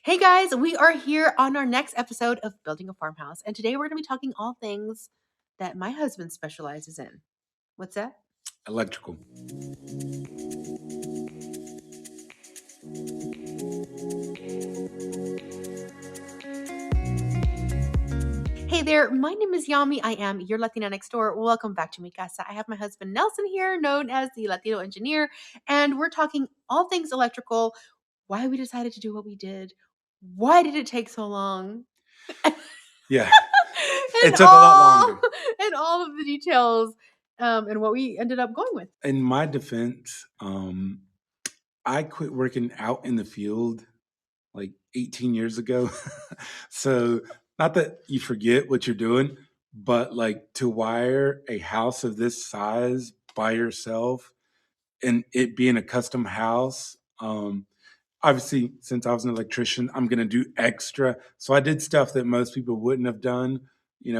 Hey guys, we are here on our next episode of Building a Farmhouse, and today we're going to be talking all things that my husband specializes in. What's that? Electrical. Hey there, my name is Yami. I am your Latina next door. Welcome back to mi casa. I have my husband Nelson here, known as the Latino Engineer, and we're talking all things electrical, why we decided to do what we did, why did it take so long, Yeah, and it took a lot longer. and all of the details, and what we ended up going with. In my defense, I quit working out in the field like 18 years ago. So, not that you forget what you're doing, but like to wire a house of this size by yourself and it being a custom house, obviously, since I was an electrician, I'm going to do extra. So I did stuff that most people wouldn't have done,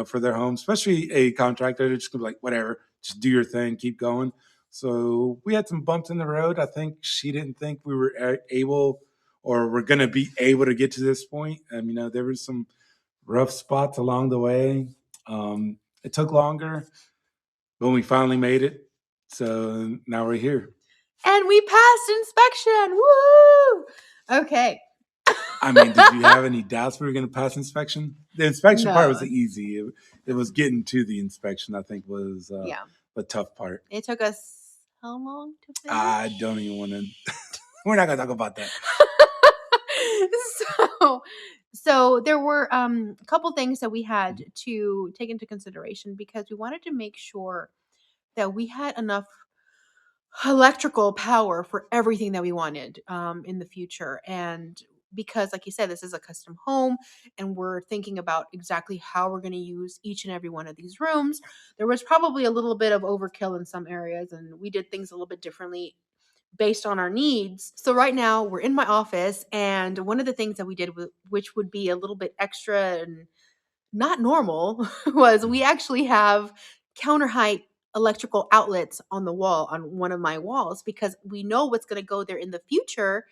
for their home, especially a contractor. They're just going to be like, whatever, just do your thing, keep going. So we had some bumps in the road. I think she didn't think we were able or we're going to be able to get to this point. There was some rough spots along the way. It took longer, but we finally made it. So now we're here. And we passed inspection. Woo! Okay. Did you have any doubts we were going to pass inspection? The inspection part was No. easy. It was getting to the inspection, I think, was Yeah. the tough part. It took us how long to finish? I don't even want to. We're not going to talk about that. So there were a couple things that we had to take into consideration because we wanted to make sure that we had enough electrical power for everything that we wanted in the future. And because, like you said, this is a custom home and we're thinking about exactly how we're going to use each and every one of these rooms, there was probably a little bit of overkill in some areas, and we did things a little bit differently based on our needs. So right now we're in my office, and one of the things that we did, which would be a little bit extra and not normal, was we actually have counter height electrical outlets on the wall, on one of my walls, because we know what's going to go there in the future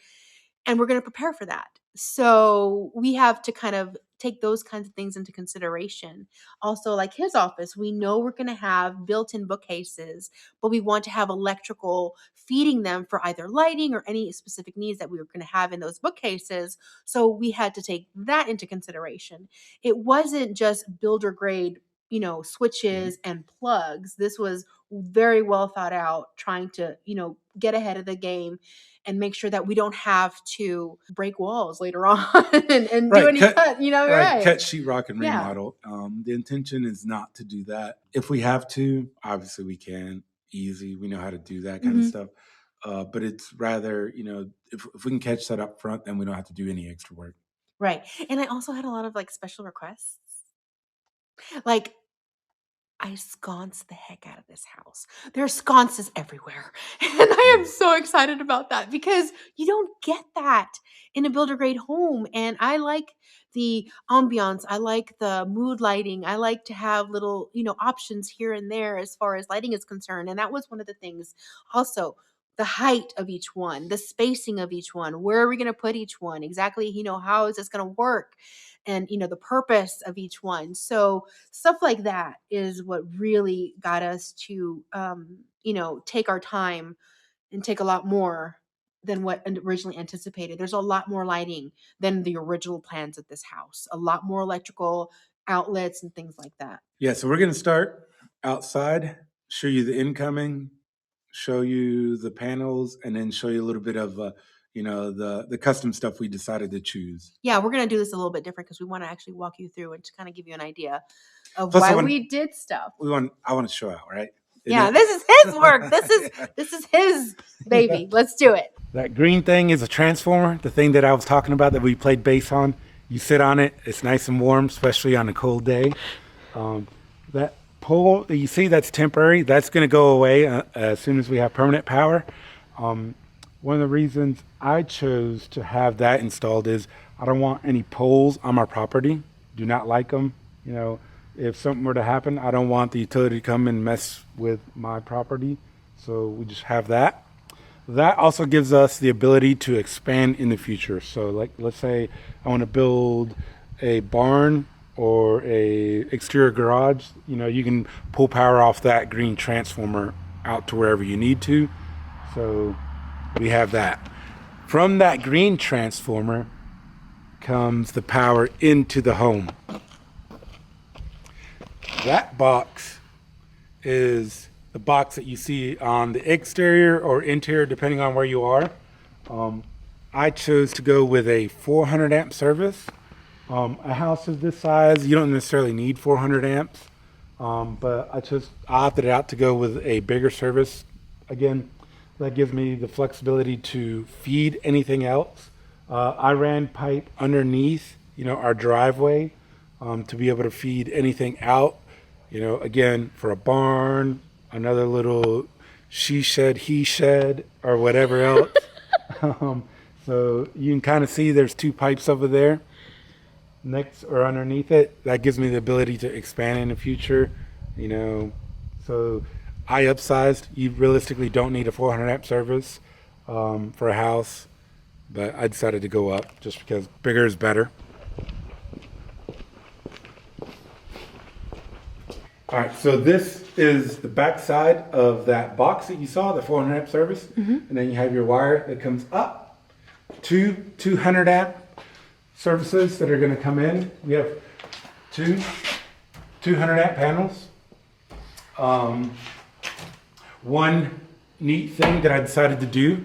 and we're going to prepare for that. So we have to kind of take those kinds of things into consideration. Also, like his office, we know we're going to have built-in bookcases, but we want to have electrical feeding them for either lighting or any specific needs that we were going to have in those bookcases. So we had to take that into consideration. It wasn't just builder grade, switches and plugs. This was very well thought out, trying to, get ahead of the game and make sure that we don't have to break walls later on and Right, do any cut, right. Cut sheetrock and Yeah. remodel. The intention is not to do that. If we have to, obviously we can. Easy. We know how to do that kind of stuff. But it's rather, if we can catch that up front, then we don't have to do any extra work. Right. And I also had a lot of special requests. Like, I sconce the heck out of this house. There are sconces everywhere. And I am so excited about that because you don't get that in a builder grade home. And I like the ambiance. I like the mood lighting. I like to have little, options here and there as far as lighting is concerned. And that was one of the things. Also, the height of each one, the spacing of each one, where are we going to put each one? Exactly, how is this going to work? And, the purpose of each one. So stuff like that is what really got us to, take our time and take a lot more than what originally anticipated. There's a lot more lighting than the original plans of this house, a lot more electrical outlets and things like that. Yeah, so we're going to start outside, show you the incoming, show you the panels, and then show you a little bit of the custom stuff we decided to choose. Yeah, we're going to do this a little bit different because we want to actually walk you through and to kind of give you an idea of why we did stuff. I want to show out, right? Yeah, this is his work. This is his baby. Let's do it. That green thing is a transformer, the thing that I was talking about that we played bass on. You sit on it, it's nice and warm, especially on a cold day. That pole that you see, that's temporary. That's going to go away as soon as we have permanent power. One of the reasons I chose to have that installed is I don't want any poles on my property. Do not like them. If something were to happen, I don't want the utility to come and mess with my property. So we just have that. that also gives us the ability to expand in the future. So like, let's say I want to build a barn or a exterior garage, you can pull power off that green transformer out to wherever you need to. So we have that. From that green transformer comes the power into the home. That box is the box that you see on the exterior or interior, depending on where you are. I chose to go with a 400 amp service. A house of this size, you don't necessarily need 400 amps, but I opted out to go with a bigger service. Again, that gives me the flexibility to feed anything else. I ran pipe underneath, our driveway, to be able to feed anything out. Again, for a barn, another little she shed, he shed, or whatever else. So you can kind of see there's two pipes over there next or underneath it. That gives me the ability to expand in the future, so I upsized. You realistically don't need a 400 amp service for a house, but I decided to go up just because bigger is better. All right, so this is the back side of that box that you saw, the 400 amp service. And then you have your wire that comes up to 200 amp services that are going to come in. We have two 200 amp panels. One neat thing that I decided to do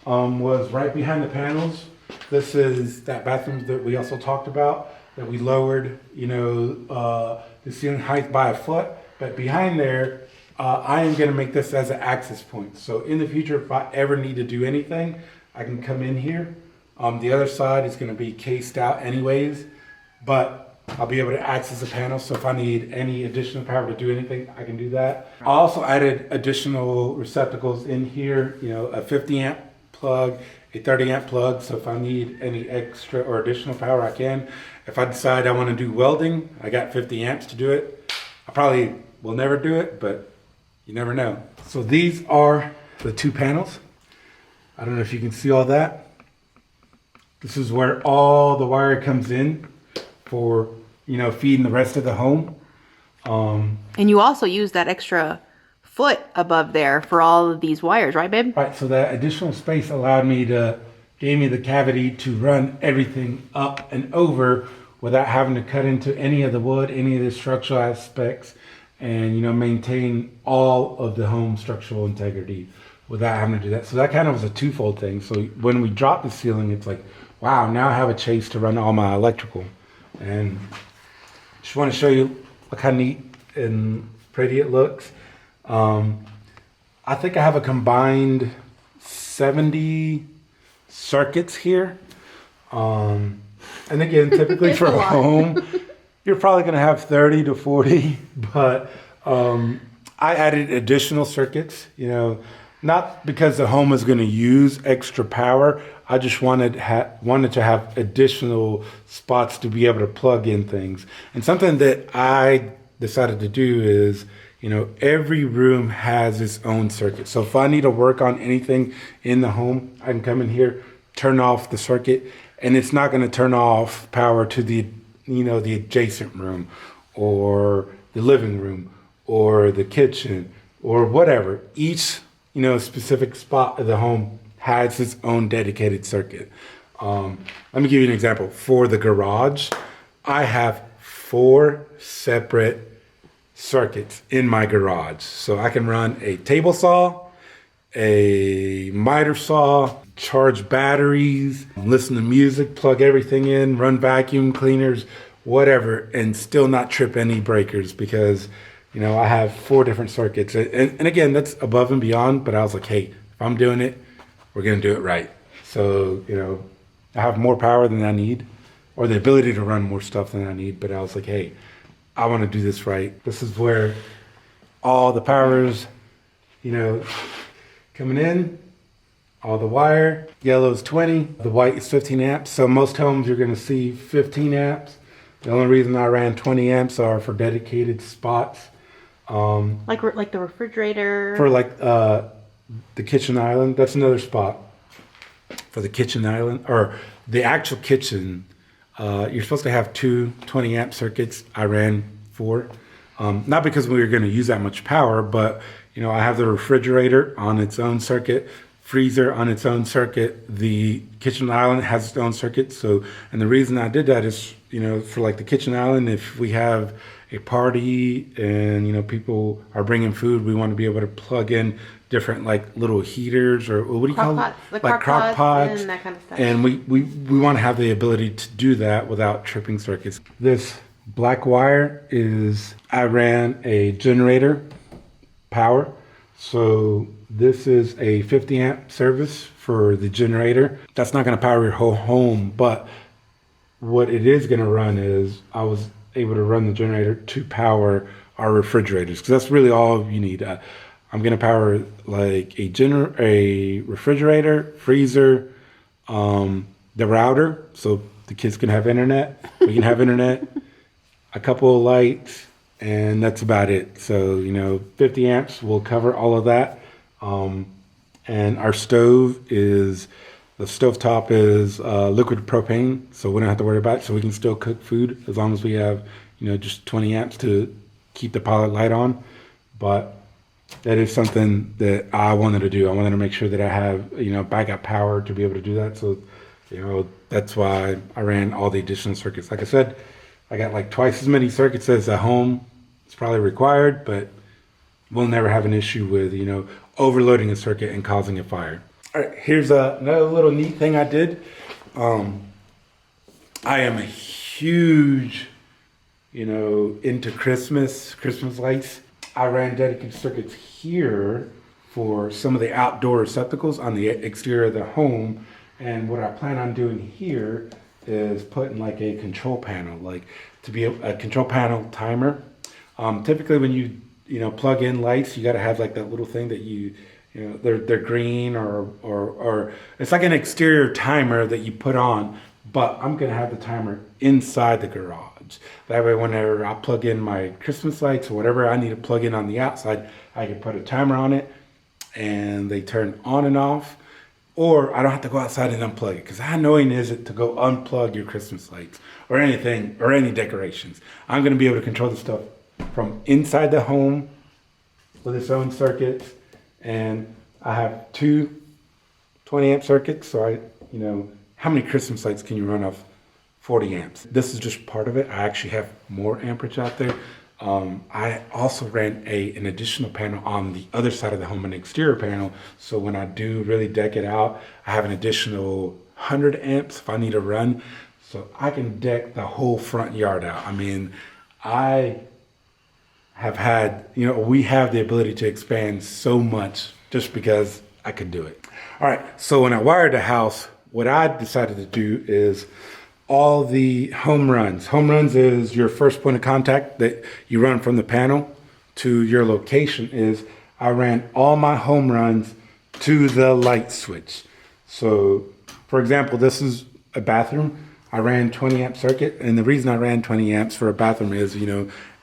was right behind the panels. This is that bathroom that we also talked about, that we lowered, the ceiling height by a foot. But behind there, I am going to make this as an access point. So in the future, if I ever need to do anything, I can come in here. The other side is going to be cased out anyways, but I'll be able to access the panel. So if I need any additional power to do anything, I can do that. I also added additional receptacles in here, a 50 amp plug, a 30 amp plug. So if I need any extra or additional power, I can. If I decide I want to do welding, I got 50 amps to do it. I probably will never do it, but you never know. So these are the two panels. I don't know if you can see all that. This is where all the wire comes in for, feeding the rest of the home. And you also use that extra foot above there for all of these wires, right, babe? Right, so that additional space gave me the cavity to run everything up and over without having to cut into any of the wood, any of the structural aspects, and maintain all of the home structural integrity without having to do that. So that kind of was a twofold thing. So when we dropped the ceiling, it's like, wow, now I have a chase to run all my electrical. And just want to show you look how neat and pretty it looks. I think I have a combined 70 circuits here. And again, typically for a home, you're probably going to have 30 to 40, but I added additional circuits, not because the home is going to use extra power. I just wanted to have additional spots to be able to plug in things. And something that I decided to do is, every room has its own circuit. So if I need to work on anything in the home, I can come in here, turn off the circuit, and it's not going to turn off power to the adjacent room or the living room or the kitchen or whatever. Each, specific spot of the home has its own dedicated circuit. Let me give you an example. For the garage, I have 4 separate circuits in my garage. So I can run a table saw, a miter saw, charge batteries, listen to music, plug everything in, run vacuum cleaners, whatever, and still not trip any breakers because, I have 4 different circuits. And again, that's above and beyond, but I was like, hey, if I'm doing it, we're going to do it right. So, I have more power than I need or the ability to run more stuff than I need. But I was like, hey, I want to do this right. This is where all the powers, coming in, all the wire. Yellow is 20, the white is 15 amps. So most homes you're going to see 15 amps. The only reason I ran 20 amps are for dedicated spots. Like the refrigerator? For the kitchen island, that's another spot for the kitchen island, or the actual kitchen. You're supposed to have two 20 amp circuits. I ran four. Not because we were going to use that much power, but I have the refrigerator on its own circuit, freezer on its own circuit. The kitchen island has its own circuit. So, and the reason I did that is, for like the kitchen island, if we have a party and people are bringing food, we want to be able to plug in different like little heaters, or what do you call it, like crock pots and that kind of stuff. And we want to have the ability to do that without tripping circuits. This black wire is, I ran a generator power. So this is a 50 amp service for the generator. That's not going to power your whole home, but what it is going to run is, I was able to run the generator to power our refrigerators, because that's really all you need. I'm going to power like a refrigerator, freezer, the router, so the kids can have internet. We can have internet, a couple of lights, and that's about it. So 50 amps will cover all of that. And our stove is, the stovetop is liquid propane, so we don't have to worry about it. So we can still cook food as long as we have just 20 amps to keep the pilot light on. But that is something that I wanted to do. I wanted to make sure that I have backup power to be able to do that. So that's why I ran all the additional circuits. Like I said, I got like twice as many circuits as at home. It's probably required, but we'll never have an issue with overloading a circuit and causing a fire. All right, here's another little neat thing I did. I am a huge into Christmas lights. I ran dedicated circuits here for some of the outdoor receptacles on the exterior of the home. And what I plan on doing here is putting like a control panel, like to be a control panel timer. Typically when you plug in lights, you got to have like that little thing that they're green, or it's like an exterior timer that you put on, but I'm going to have the timer inside the garage. That way, whenever I plug in my Christmas lights or whatever I need to plug in on the outside, I can put a timer on it and they turn on and off, or I don't have to go outside and unplug it, because how annoying is it to go unplug your Christmas lights or anything or any decorations. I'm going to be able to control the stuff from inside the home with its own circuits. And I have two 20 amp circuits. So how many Christmas lights can you run off 40 amps? This is just part of it. I actually have more amperage out there. I also ran an additional panel on the other side of the home, an exterior panel. So when I do really deck it out, I have an additional 100 amps if I need to run. So I can deck the whole front yard out. I mean, I have had, we have the ability to expand so much just because I could do it. All right, so when I wired the house, what I decided to do is all the home runs. Home runs is your first point of contact that you run from the panel to your location. Is I ran all my home runs to the light switch. So, for example, this is a bathroom. I ran 20 amp circuit, and the reason I ran 20 amps for a bathroom is,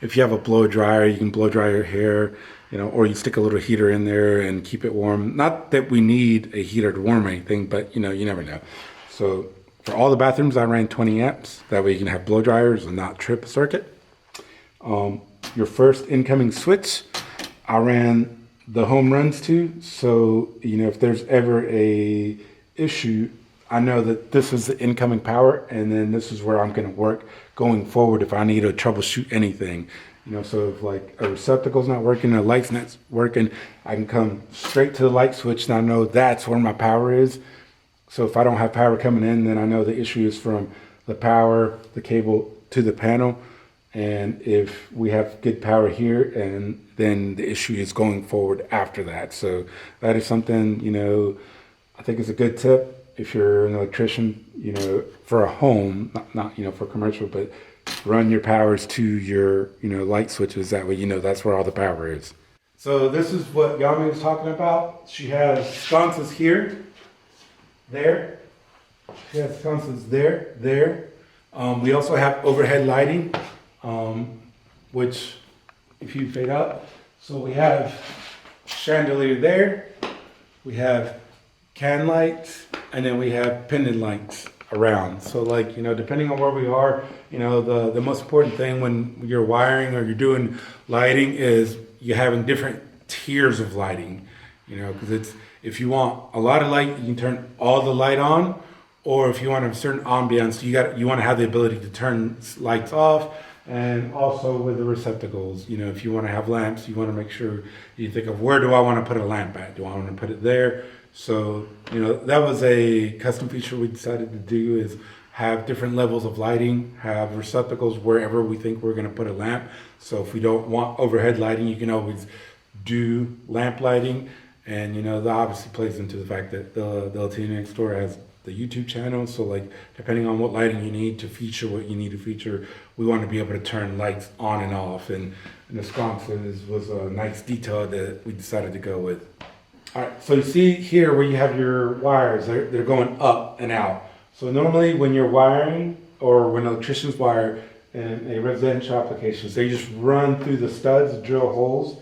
if you have a blow dryer, you can blow dry your hair, or you stick a little heater in there and keep it warm. Not that we need a heater to warm anything, but you never know. So for all the bathrooms, I ran 20 amps. That way you can have blow dryers and not trip a circuit. Your first incoming switch, I ran the home runs to. So, if there's ever a issue, I know that this is the incoming power, and then this is where I'm going to work going forward if I need to troubleshoot anything. So if like a receptacle's not working, a light's not working, I can come straight to the light switch, and I know that's where my power is. So if I don't have power coming in, then I know the issue is from the power, the cable to the panel. And if we have good power here, and then the issue is going forward after that. So that is something, I think is a good tip if you're an electrician, for a home, not for commercial, but run your powers to your, light switches. That way, that's where all the power is. So this is what Yami was talking about. She has sconces here, there. She has sconces there. We also have overhead lighting, which if you fade up, so we have chandelier there, we have can lights, and then we have pendant lights around. So like, depending on where we are, the most important thing when you're wiring or you're doing lighting is you're having different tiers of lighting, because if you want a lot of light, you can turn all the light on, or if you want a certain ambiance, you want to have the ability to turn lights off. And also with the receptacles, if you want to have lamps, you want to make sure you think of, where do I want to put a lamp at? Do I want to put it there? So, that was a custom feature we decided to do, is have different levels of lighting, have receptacles wherever we think we're going to put a lamp. So if we don't want overhead lighting, you can always do lamp lighting. And, that obviously plays into the fact that the Latino store has the YouTube channel. So like, depending on what lighting you need to feature what you need to feature, we want to be able to turn lights on and off. And the sconces was a nice detail that we decided to go with. All right, so you see here where you have your wires, they're going up and out. So normally when you're wiring, or when electricians wire in a residential applications, they just run through the studs, drill holes,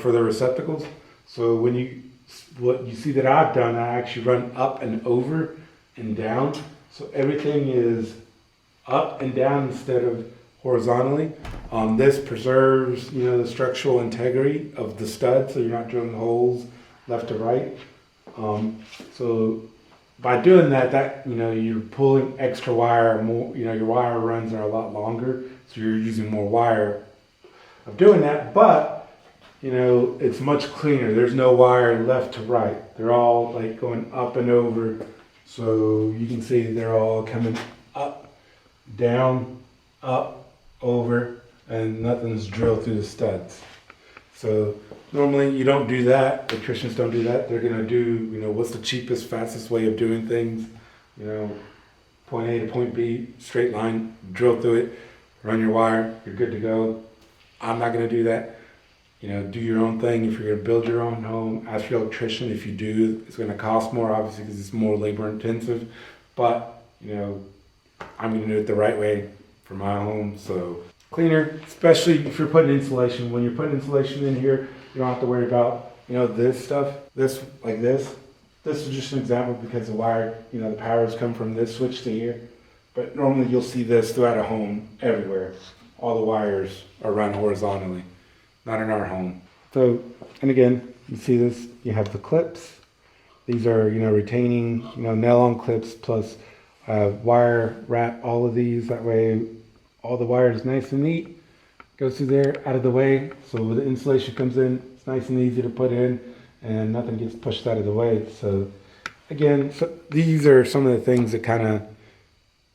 for the receptacles. So what you see that I've done, I actually run up and over and down. So everything is up and down instead of horizontally. This preserves, the structural integrity of the stud, so you're not drilling holes left to right. So by doing that, you're pulling extra wire more, your wire runs are a lot longer, so you're using more wire of doing that, but it's much cleaner. There's no wire left to right. They're all like going up and over. So you can see they're all coming up, down, up, over, and nothing's drilled through the studs. So normally you don't do that. Electricians don't do that. They're gonna do, what's the cheapest, fastest way of doing things. Point A to point B, straight line, drill through it, run your wire, you're good to go. I'm not gonna do that. Do your own thing. If you're gonna build your own home, ask your electrician. If you do, it's gonna cost more, obviously, because it's more labor intensive. But, I'm gonna do it the right way for my home. So cleaner, especially if you're putting insulation. When you're putting insulation in here, you don't have to worry about, this stuff, this, like this. This is just an example because the wire, the powers come from this switch to here. But normally you'll see this throughout a home, everywhere. All the wires are run horizontally. Not in our home. So, and again, you see this, you have the clips. These are, retaining, nail-on clips plus wire wrap all of these. That way, all the wire is nice and neat. Goes through there, out of the way. So when the insulation comes in, it's nice and easy to put in and nothing gets pushed out of the way. So again, these are some of the things that kind of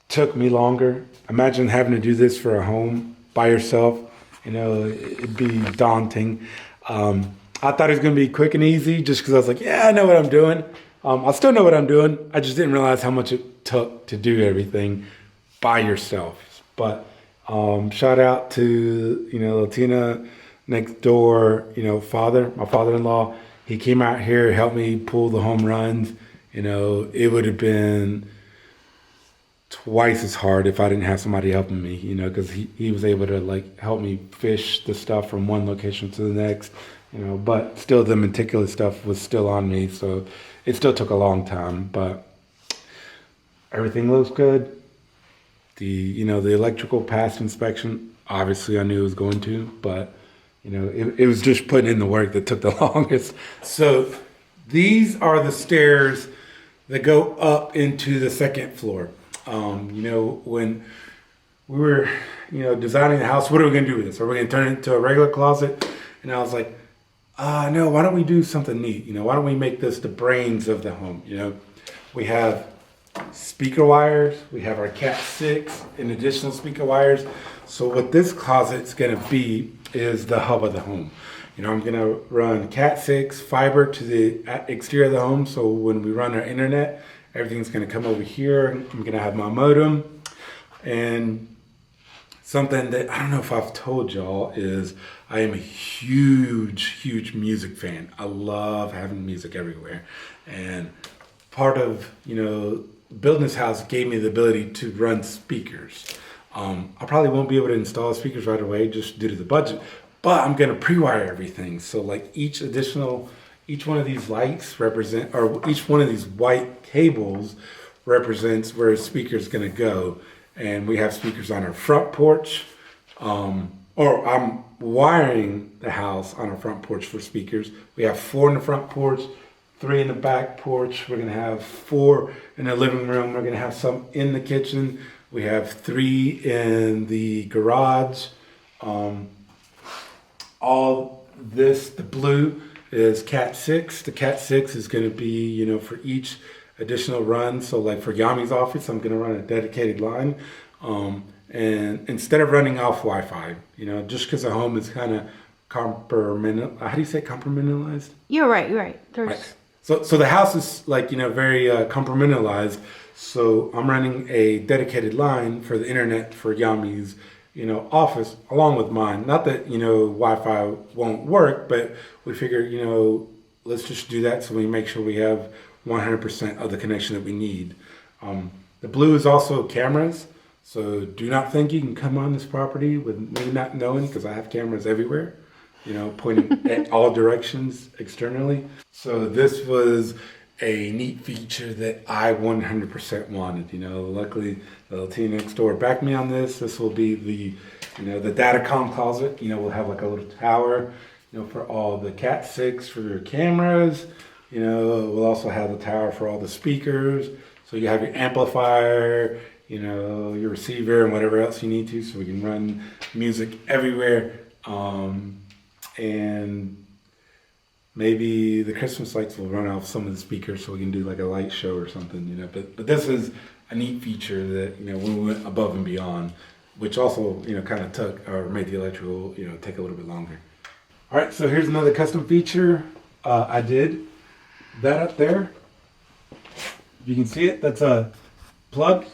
took me longer. Imagine having to do this for a home by yourself. It'd be daunting. I thought it was going to be quick and easy just because I was like, yeah, I know what I'm doing. I still know what I'm doing. I just didn't realize how much it took to do everything by yourself. But shout out to, Latina next door, my father-in-law. He came out here, helped me pull the home runs. It would have been twice as hard if I didn't have somebody helping me, because he was able to help me fish the stuff from one location to the next, but still the meticulous stuff was still on me. So it still took a long time, but everything looks good. The electrical passed inspection, obviously I knew it was going to, but it was just putting in the work that took the longest. So these are the stairs that go up into the second floor. When we were, designing the house, what are we going to do with this? Are we going to turn it into a regular closet? And I was like, no, why don't we do something neat? Why don't we make this the brains of the home? We have speaker wires. We have our Cat 6 and additional speaker wires. So what this closet's going to be is the hub of the home. I'm going to run Cat 6 fiber to the exterior of the home. So when we run our internet, everything's going to come over here. I'm going to have my modem. And something that I don't know if I've told y'all is I am a huge music fan. I love having music everywhere. And part of, building this house gave me the ability to run speakers. I probably won't be able to install speakers right away just due to the budget, but I'm going to pre-wire everything. So each each one of these lights represent, or each one of these white cables represents where a speaker is going to go. And we have speakers on our front porch, or I'm wiring the house on our front porch for speakers. We have 4 in the front porch, 3 in the back porch. We're going to have 4 in the living room. We're going to have some in the kitchen. We have 3 in the garage. All this, the blue is Cat 6. The Cat 6 is going to be, you know, for each additional run. So like for Yami's office, I'm going to run a dedicated line. And instead of running off Wi-Fi, you know, just because the home is kind of how do you say compartmentalized? You're right. Right. So the house is like, you know, very compartmentalized. So I'm running a dedicated line for the internet for Yami's, you know, office along with mine. Not that, you know, Wi-Fi won't work, but we figure, you know, let's just do that so we make sure we have 100% of the connection that we need. The blue is also cameras. So do not think you can come on this property with me not knowing, because I have cameras everywhere, you know, pointing at all directions externally. So this was a neat feature that I 100% wanted. You know, luckily the Latino next door backed me on this. This will be the, you know, the datacom closet. You know, we'll have like a little tower, you know, for all the Cat 6 for your cameras. You know, we'll also have the tower for all the speakers. So you have your amplifier, you know, your receiver and whatever else you need to, so we can run music everywhere. And maybe the Christmas lights will run off some of the speakers so we can do like a light show or something, you know. But this is a neat feature that, you know, when we went above and beyond, which also, you know, kind of took or made the electrical, you know, take a little bit longer. All right, so here's another custom feature I did. That up there, you can see it, that's a plug.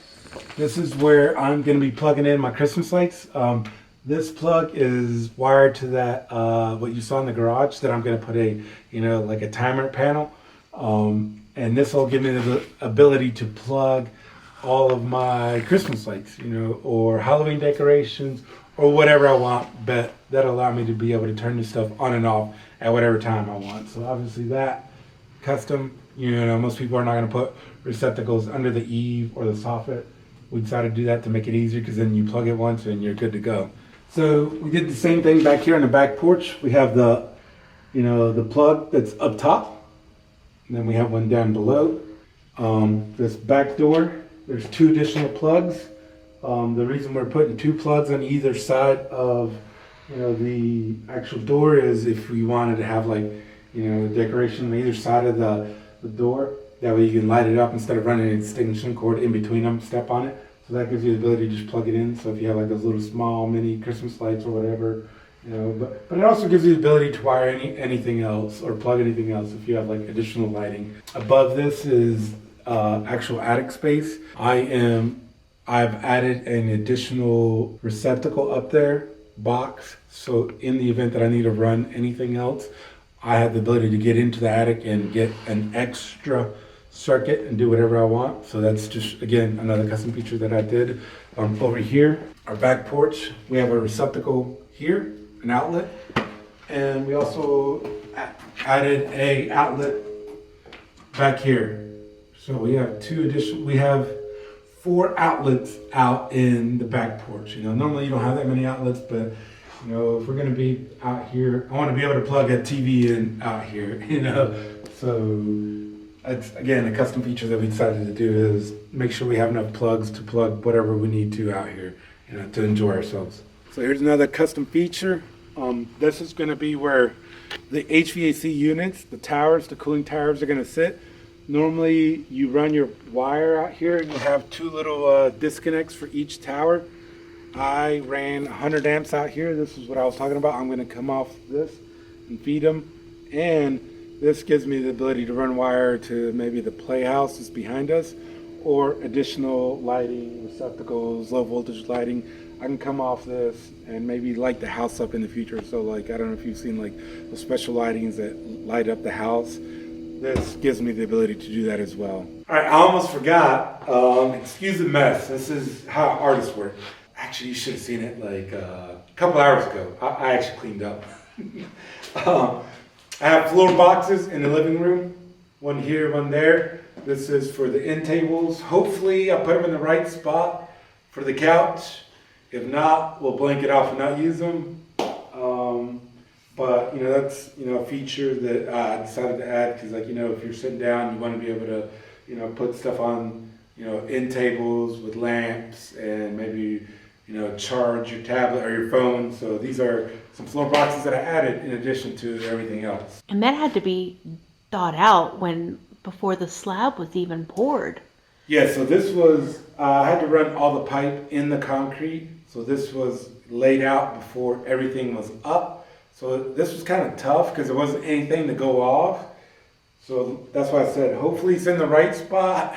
This is where I'm going to be plugging in my Christmas lights. This plug is wired to that, what you saw in the garage, that I'm going to put a, you know, like a timer panel. And this will give me the ability to plug all of my Christmas lights, you know, or Halloween decorations, or whatever I want. But that'll allow me to be able to turn this stuff on and off at whatever time I want. So obviously that custom, you know, most people are not going to put receptacles under the eave or the soffit. We decided to do that to make it easier, because then you plug it once and you're good to go. So we did the same thing back here on the back porch. We have the, you know, the plug that's up top, and then we have one down below. This back door, there's 2 additional plugs. The reason we're putting 2 plugs on either side of, you know, the actual door is if we wanted to have like, you know, decoration on either side of the door. That way you can light it up instead of running an extension cord in between them, step on it. So that gives you the ability to just plug it in. So if you have like those little small mini Christmas lights or whatever, you know, but it also gives you the ability to wire anything else or plug anything else if you have like additional lighting. Above this is actual attic space. I've added an additional receptacle up there, box. So in the event that I need to run anything else, I have the ability to get into the attic and get an extra circuit and do whatever I want. So that's just, again, another custom feature that I did. Over here, our back porch, we have a receptacle here, an outlet, and we also added a outlet back here. So we have 4 outlets out in the back porch. You know, normally you don't have that many outlets, but you know, if we're going to be out here, I want to be able to plug a TV in out here, you know. So, it's, again, a custom feature that we decided to do is make sure we have enough plugs to plug whatever we need to out here, you know, to enjoy ourselves. So here's another custom feature. This is going to be where the HVAC units, the towers, the cooling towers are going to sit. Normally, you run your wire out here and you have 2 little disconnects for each tower. I ran 100 amps out here. This is what I was talking about. I'm going to come off this and feed them. And this gives me the ability to run wire to maybe the playhouse that's behind us, or additional lighting, receptacles, low voltage lighting. I can come off this and maybe light the house up in the future. So like, I don't know if you've seen like the special lightings that light up the house. This gives me the ability to do that as well. All right, I almost forgot. Excuse the mess. This is how artists work. Actually, you should have seen it like a couple hours ago. I actually cleaned up. I have floor boxes in the living room, one here, one there. This is for the end tables. Hopefully I'll put them in the right spot for the couch. If not, we'll blank it off and not use them. But that's a feature that I decided to add because if you're sitting down, you want to be able to put stuff on end tables with lamps and maybe charge your tablet or your phone. So these are some floor boxes that I added in addition to everything else. And that had to be thought out before the slab was even poured. Yeah, so this was, I had to run all the pipe in the concrete. So this was laid out before everything was up. So this was kind of tough because there wasn't anything to go off. So that's why I said, hopefully it's in the right spot.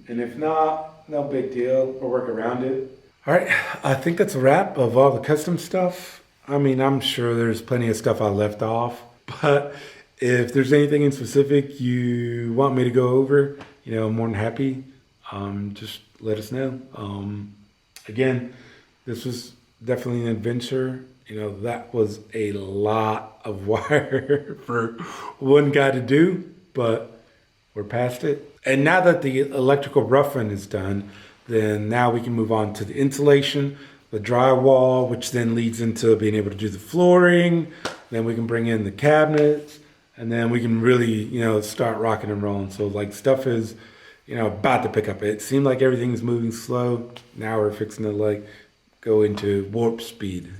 And if not, no big deal. We'll work around it. All right, I think that's a wrap of all the custom stuff. I mean, I'm sure there's plenty of stuff I left off. But if there's anything in specific you want me to go over, I'm more than happy. Just let us know. Again, this was definitely an adventure. That was a lot of wire for one guy to do, but we're past it. And now that the electrical roughing is done, then now we can move on to the insulation, the drywall, which then leads into being able to do the flooring. Then we can bring in the cabinets, and then we can really, start rocking and rolling. So stuff is, about to pick up. It seemed like everything's moving slow. Now we're fixing to go into warp speed.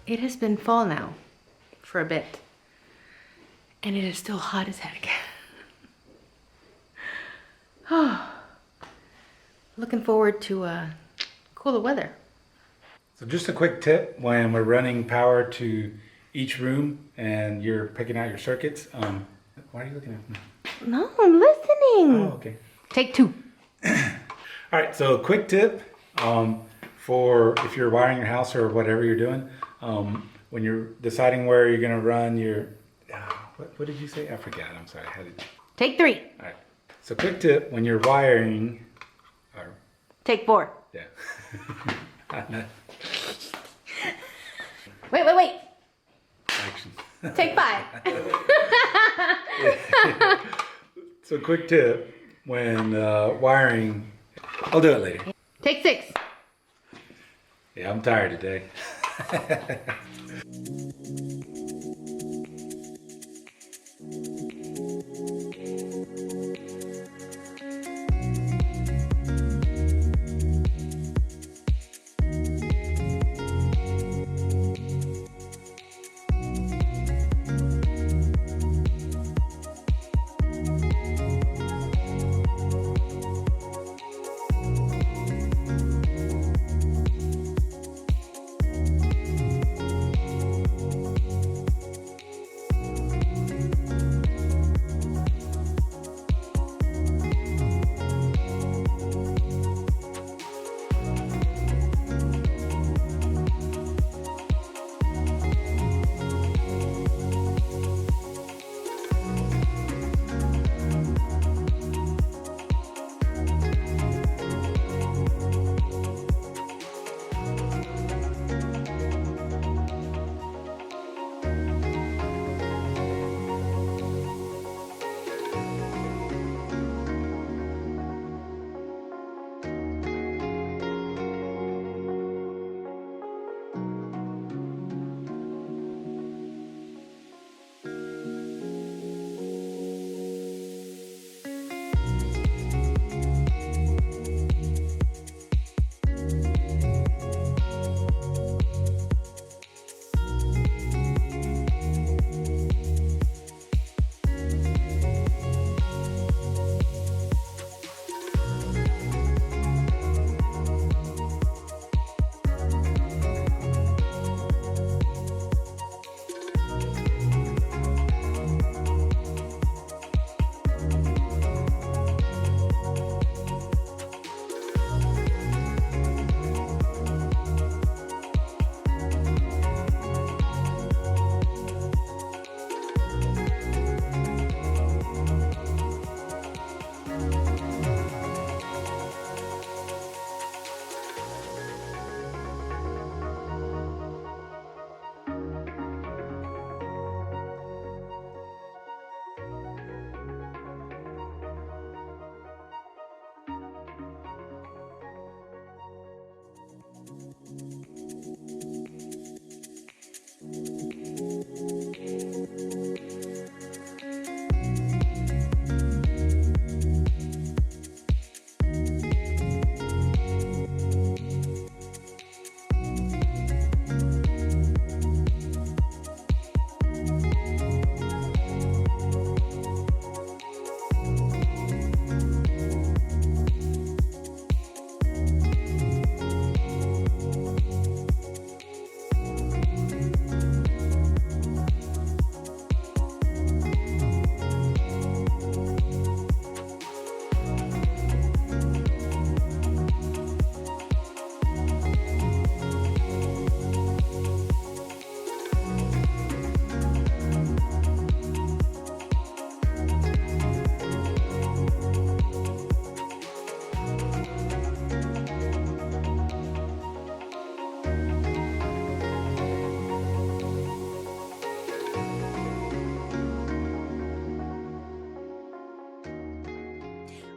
It has been fall now for a bit, and it is still hot as heck. Looking forward to cooler weather. So just a quick tip when we're running power to each room and you're picking out your circuits. Why are you looking at me? No, I'm listening. Oh, okay. Take two. All right, so a quick tip for if you're wiring your house or whatever you're doing, when you're deciding where you're gonna run your, what did you say? I forgot, I'm sorry. Take three. All right, so quick tip when you're wiring, Take four. yeah. Wait. Action. Take five. So quick tip when wiring, I'll do it later. Take six. Yeah, I'm tired today.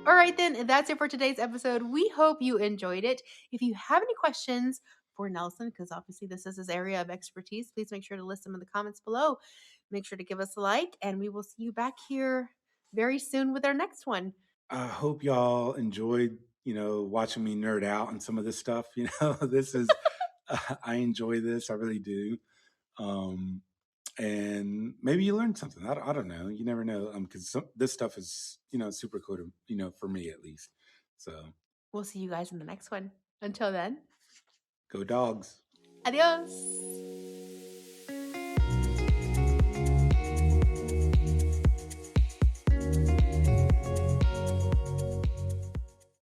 All right, then, that's it for today's episode. We hope you enjoyed it. If you have any questions for Nelson, because obviously this is his area of expertise, please make sure to list them in the comments below. Make sure to give us a like, and we will see you back here very soon with our next one. I hope y'all enjoyed, watching me nerd out on some of this stuff. This is, I enjoy this. I really do. And maybe you learned something. I don't know. You never know. Because this stuff is, super cool to, for me at least. So We'll see you guys in the next one. Until then, go dogs. adios.